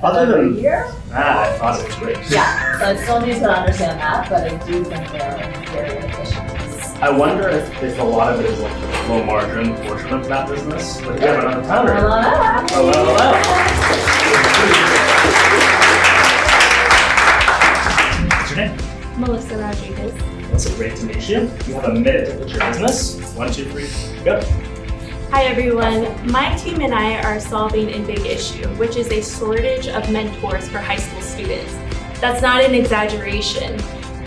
Other than every year. that, I thought it was great. Yeah, so I still need to understand that, but I do think they're very efficient. I wonder if a lot of it is like the low margin portion of that business. Like we have another founder. Hello, hello. What's your name? Melissa Rodriguez. Melissa, great to meet you. You have a minute to pitch your business. 1, 2, 3, go. Hi everyone. My team and I are solving a big issue, which is a shortage of mentors for high school students. That's not an exaggeration.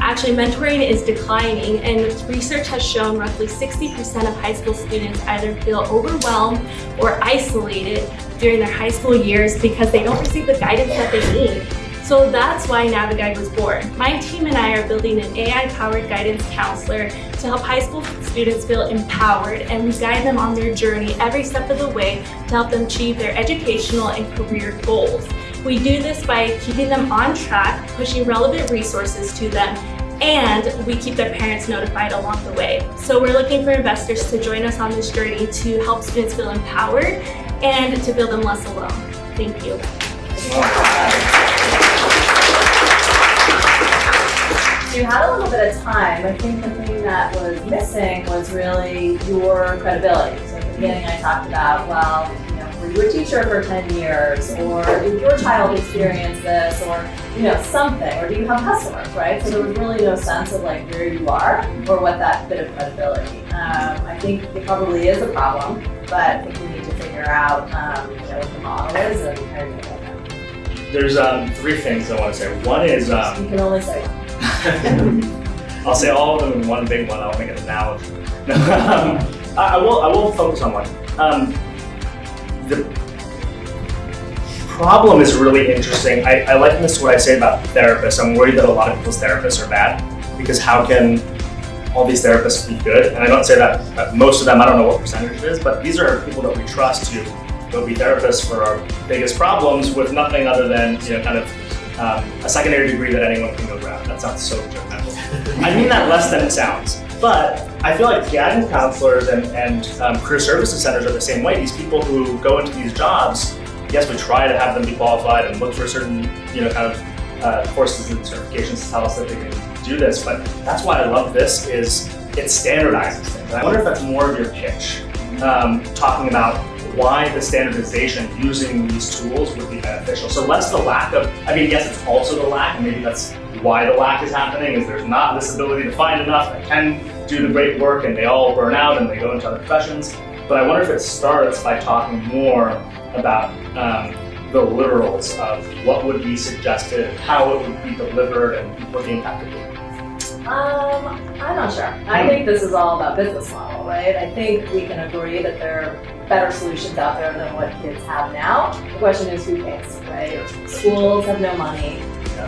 Actually, mentoring is declining, and research has shown roughly 60% of high school students either feel overwhelmed or isolated during their high school years because they don't receive the guidance that they need. So that's why Naviguide was born. My team and I are building an AI-powered guidance counselor to help high school students feel empowered, and we guide them on their journey every step of the way to help them achieve their educational and career goals. We do this by keeping them on track, pushing relevant resources to them, and we keep their parents notified along the way. So we're looking for investors to join us on this journey to help students feel empowered and to feel them less alone. Thank you. So you had a little bit of time. I think the thing that was missing was really your credibility. So at the beginning I talked about, well, were you a teacher for 10 years, or did your child experience this, or something, or do you have customers, right? So there was really no sense of like where you are or what that bit of credibility. I think it probably is a problem, but I think we need to figure out what the model is and how to get that. There's 3 things I want to say. One is You can only say one. I'll say all of them in one big one. I'll make an analogy. I will focus on one. The problem is really interesting. I liken this to what I say about therapists. I'm worried that a lot of people's therapists are bad, because how can all these therapists be good? And I don't say that most of them, I don't know what percentage it is, but these are people that we trust to go be therapists for our biggest problems with nothing other than a secondary degree that anyone can go grab. That sounds so judgmental. I mean that less than it sounds. But I feel like guidance counselors and career services centers are the same way. These people who go into these jobs, yes, we try to have them be qualified and look for certain courses and certifications to tell us that they can do this. But that's why I love this, is it standardizes things. And I wonder if that's more of your pitch, talking about why the standardization using these tools would be beneficial. So less the lack of, yes, it's also the lack, and maybe that's why the lack is happening, is there's not this ability to find enough that can do the great work, and they all burn out and they go into other professions. But I wonder if it starts by talking more about the literals of what would be suggested, how it would be delivered, and what the impact would be. I'm not sure. I think this is all about business model, right? I think we can agree that there are better solutions out there than what kids have now. The question is who pays, right? Schools have no money.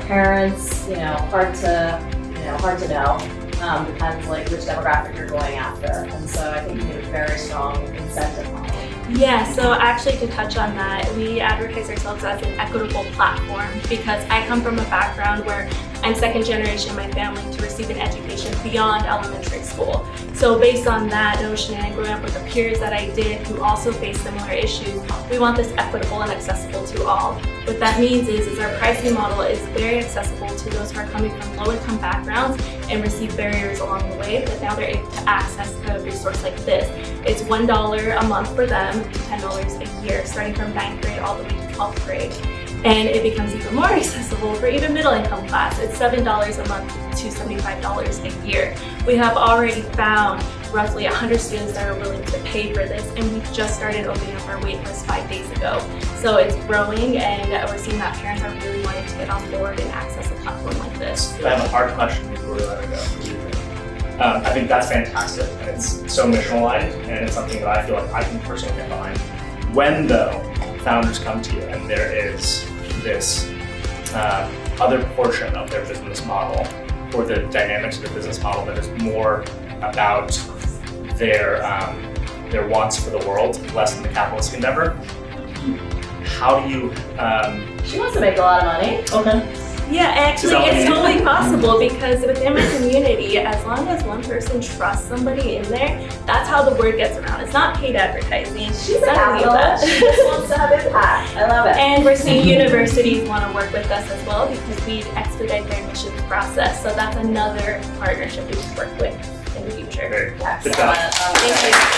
Parents, hard to know. Depends like which demographic you're going after. And so I think you need a very strong incentive model. Yeah, so actually to touch on that, we advertise ourselves as an equitable platform because I come from a background where I'm second generation in my family to receive an education beyond elementary school. So based on that notion and growing up with the peers that I did who also face similar issues, we want this equitable and accessible to all. What that means is our pricing model is very accessible to those who are coming from low-income backgrounds and receive barriers along the way, but now they're able to access a resource like this. It's $1 a month for them to $10 a year, starting from 9th grade all the way to 12th grade. And it becomes even more accessible for even middle income class. It's $7 a month to $75 a year. We have already found roughly 100 students that are willing to pay for this, and we just started opening up our wait list 5 days ago. So it's growing, and we're seeing that parents are really wanting to get on board and access a platform like this. I have a hard question before we let it go. I think that's fantastic, and it's so mission aligned, and it's something that I feel like I can personally get behind. When, though, founders come to you and there is this other portion of their business model or the dynamics of the business model that is more about their wants for the world, less than the capitalist endeavor, how do you... She wants to make a lot of money. Okay. Yeah, actually, that what it's you mean? totally possible because within my community, as long as one person trusts somebody in there, that's how the word gets around. It's not paid advertising. She's a It's not any of capitalist. that. She just wants to have impact. I love it. And we're seeing universities want to work with us as well because we expedite their admissions process. So that's another partnership we can work with in the future. Great. Good Excellent. job. Love it. Thank you.